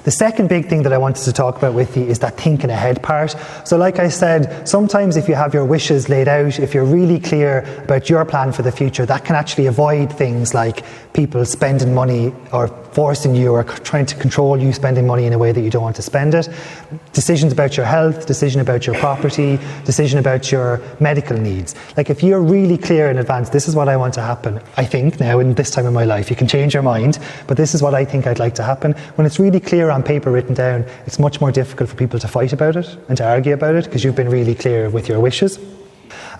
The second big thing that I wanted to talk about with you is that thinking ahead part. So like I said, sometimes if you have your wishes laid out, if you're really clear about your plan for the future, that can actually avoid things like people spending money or forcing you or trying to control you spending money in a way that you don't want to spend it. Decisions about your health, decision about your property, decision about your medical needs. Like if you're really clear in advance, this is what I want to happen, I think now in this time of my life. You can change your mind, but this is what I think I'd like to happen. When it's really clear on paper written down, it's much more difficult for people to fight about it and to argue about it because you've been really clear with your wishes.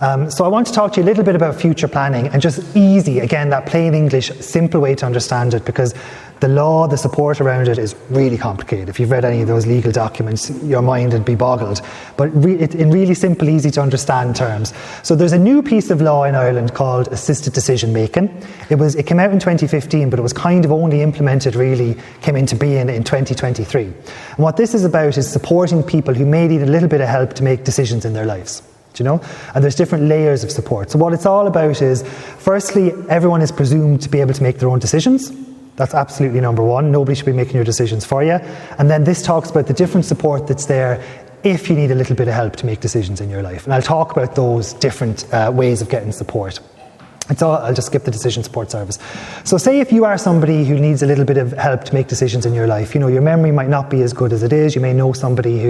So I want to talk to you a little bit about future planning and just easy, again, that plain English, simple way to understand it, because the law, the support around it is really complicated. If you've read any of those legal documents, your mind would be boggled. But in really simple, easy to understand terms. So there's a new piece of law in Ireland called assisted decision making. It came out in 2015, but it was kind of only implemented, really came into being in 2023. And what this is about is supporting people who may need a little bit of help to make decisions in their lives. You know, and there's different layers of support. So what it's all about is, firstly, everyone is presumed to be able to make their own decisions. That's absolutely number one. Nobody should be making your decisions for you. And then this talks about the different support that's there if you need a little bit of help to make decisions in your life. And I'll talk about those different ways of getting support. I'll just skip the decision support service. So say if you are somebody who needs a little bit of help to make decisions in your life, you know, your memory might not be as good as it is. You may know somebody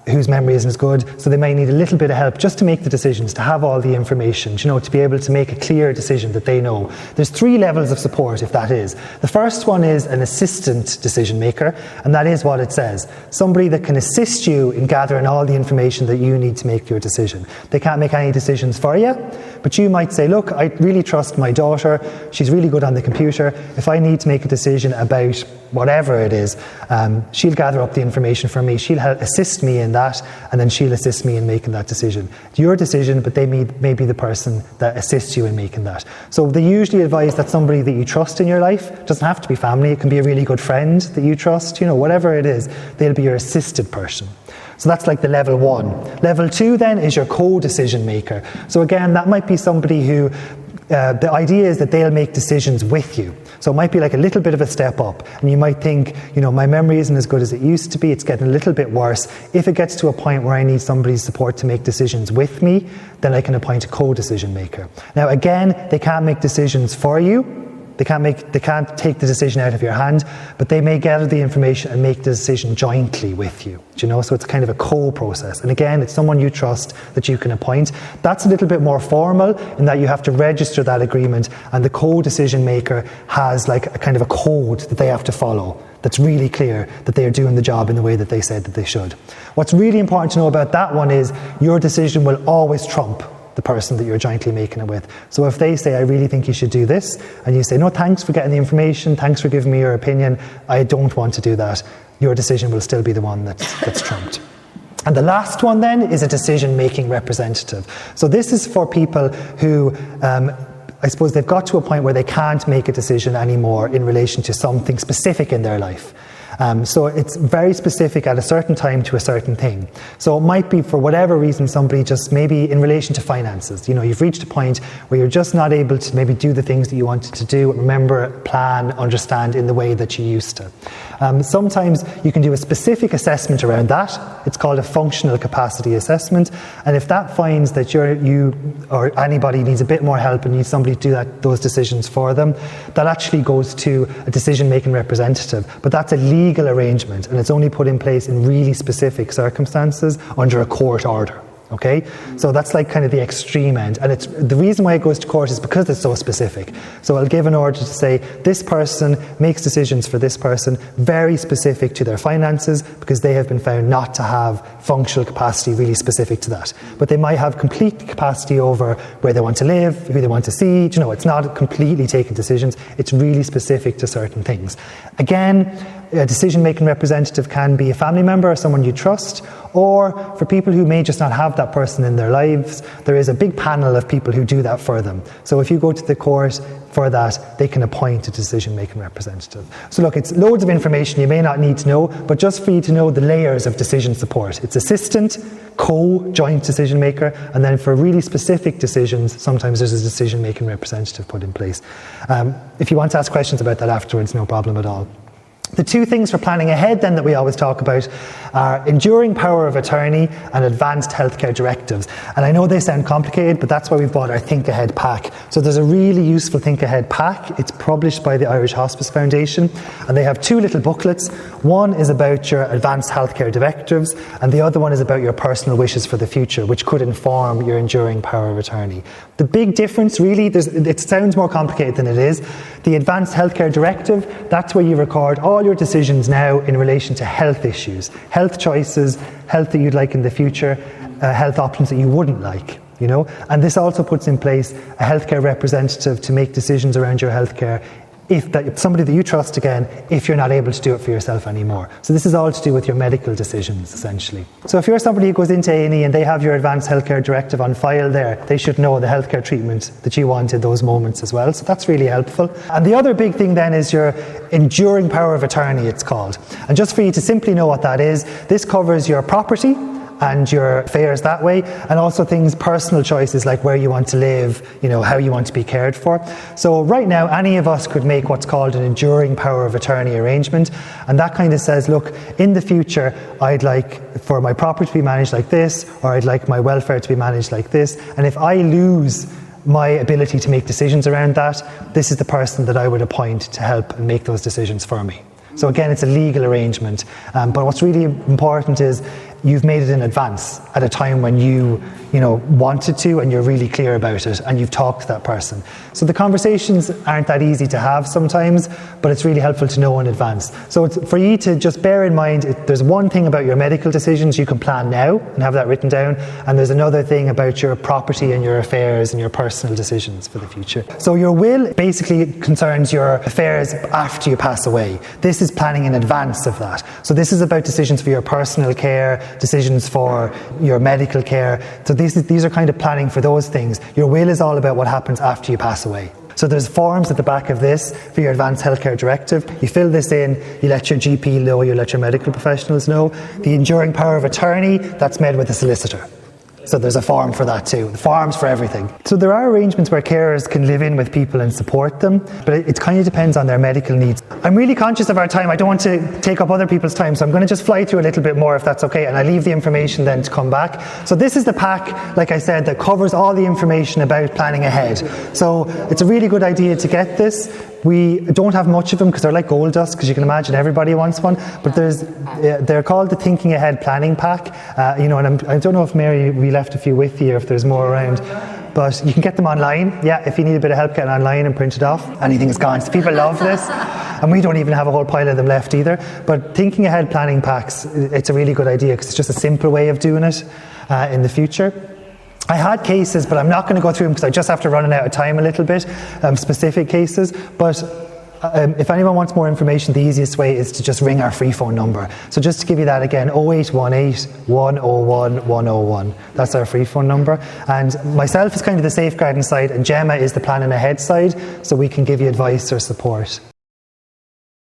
whose memory isn't as good, so they may need a little bit of help just to make the decisions, to have all the information, you know, to be able to make a clear decision that they know. There's 3 levels of support, if that is. The first one is an assistant decision maker, and that is what it says. Somebody that can assist you in gathering all the information that you need to make your decision. They can't make any decisions for you, but you might say, look, I really trust my daughter, she's really good on the computer. If I need to make a decision about whatever it is, she'll gather up the information for me, she'll assist me in that, and then she'll assist me in making that decision. It's your decision, but they may be the person that assists you in making that. So they usually advise that somebody that you trust in your life, it doesn't have to be family, it can be a really good friend that you trust, you know, whatever it is, they'll be your assisted person. So that's like the level 1. Level 2 then is your co-decision maker. So again, that might be somebody who, the idea is that they'll make decisions with you. So it might be like a little bit of a step up, and you might think, you know, my memory isn't as good as it used to be, it's getting a little bit worse. If it gets to a point where I need somebody's support to make decisions with me, then I can appoint a co-decision maker. Now again, they can't make decisions for you. They can't take the decision out of your hand, but they may gather the information and make the decision jointly with you. Do you know? So it's kind of a co-process. And again, it's someone you trust that you can appoint. That's a little bit more formal in that you have to register that agreement, and the co-decision maker has like a kind of a code that they have to follow that's really clear that they are doing the job in the way that they said that they should. What's really important to know about that one is your decision will always trump the person that you're jointly making it with. So if they say, I really think you should do this, and you say, no, thanks for getting the information, thanks for giving me your opinion, I don't want to do that, your decision will still be the one that's trumped. And the last one then is a decision-making representative. So this is for people who, I suppose they've got to a point where they can't make a decision anymore in relation to something specific in their life. So it's very specific at a certain time to a certain thing. So it might be for whatever reason somebody just maybe in relation to finances, you know, you've reached a point where you're just not able to maybe do the things that you wanted to do, remember, plan, understand in the way that you used to. Sometimes you can do a specific assessment around that. It's called a functional capacity assessment, and if that finds that you or anybody needs a bit more help and needs somebody to do those decisions for them, that actually goes to a decision-making representative. But that's a legal arrangement, and it's only put in place in really specific circumstances under a court order. Okay, so that's like kind of the extreme end, and it's the reason why it goes to court is because it's so specific. So I'll give an order to say this person makes decisions for this person, very specific to their finances, because they have been found not to have functional capacity really specific to that. But they might have complete capacity over where they want to live, who they want to see. You know, it's not completely taking decisions. It's really specific to certain things. Again, a decision-making representative can be a family member or someone you trust, or for people who may just not have that person in their lives, there is a big panel of people who do that for them. So if you go to the court for that, they can appoint a decision-making representative. So look, it's loads of information you may not need to know, but just for you to know the layers of decision support. It's assistant, co-joint decision maker, and then for really specific decisions, sometimes there's a decision-making representative put in place. If you want to ask questions about that afterwards, no problem at all. The two things for planning ahead then that we always talk about are enduring power of attorney and advanced healthcare directives. And I know they sound complicated, but that's why we've bought our Think Ahead pack. So there's a really useful Think Ahead pack. It's published by the Irish Hospice Foundation, and they have two little booklets. One is about your advanced healthcare directives, and the other one is about your personal wishes for the future, which could inform your enduring power of attorney. The big difference really, it sounds more complicated than it is. The advanced healthcare directive, that's where you record all your decisions now in relation to health issues, health choices, health that you'd like in the future, health options that you wouldn't like, And this also puts in place a healthcare representative to make decisions around your healthcare, if somebody that you trust again, if you're not able to do it for yourself anymore. So this is all to do with your medical decisions, essentially. So if you're somebody who goes into A&E and they have your advanced healthcare directive on file there, they should know the healthcare treatment that you want in those moments as well. So that's really helpful. And the other big thing then is your enduring power of attorney, it's called. And just for you to simply know what that is, this covers your property and your affairs that way, and also personal choices like where you want to live, how you want to be cared for. So right now, any of us could make what's called an enduring power of attorney arrangement, and that kind of says, look, in the future, I'd like for my property to be managed like this, or I'd like my welfare to be managed like this, and if I lose my ability to make decisions around that, this is the person that I would appoint to help and make those decisions for me. So again, it's a legal arrangement, but what's really important is you've made it in advance at a time when you wanted to, and you're really clear about it, and you've talked to that person. So the conversations aren't that easy to have sometimes, but it's really helpful to know in advance. So it's for you to just bear in mind, there's one thing about your medical decisions you can plan now and have that written down, and there's another thing about your property and your affairs and your personal decisions for the future. So your will basically concerns your affairs after you pass away. This is planning in advance of that. So this is about decisions for your personal care, decisions for your medical care. So these are kind of planning for those things. Your will is all about what happens after you pass away. So there's forms at the back of this for your advanced healthcare directive. You fill this in, you let your GP know, you let your medical professionals know. The enduring power of attorney, that's made with a solicitor. So there's a form for that too. The forms for everything. So there are arrangements where carers can live in with people and support them, but it kind of depends on their medical needs. I'm really conscious of our time. I don't want to take up other people's time, so I'm going to just fly through a little bit more if that's okay, and I leave the information then to come back. So this is the pack, like I said, that covers all the information about planning ahead. So it's a really good idea to get this. We don't have much of them because they're like gold dust, because you can imagine everybody wants one, but they're called the Thinking Ahead Planning Pack, and I don't know if Mary, we left a few with you, if there's more around, but you can get them online. If you need a bit of help getting online and print it off, anything is gone. So people love this, and we don't even have a whole pile of them left either, but Thinking Ahead Planning Packs, it's a really good idea because it's just a simple way of doing it in the future. I had cases, but I'm not going to go through them because I just have to run out of time a little bit, specific cases, but if anyone wants more information, the easiest way is to just ring our free phone number. So just to give you that again, 0818 101 101. That's our free phone number. And myself is kind of the safeguarding side, and Gemma is the planning ahead side, so we can give you advice or support.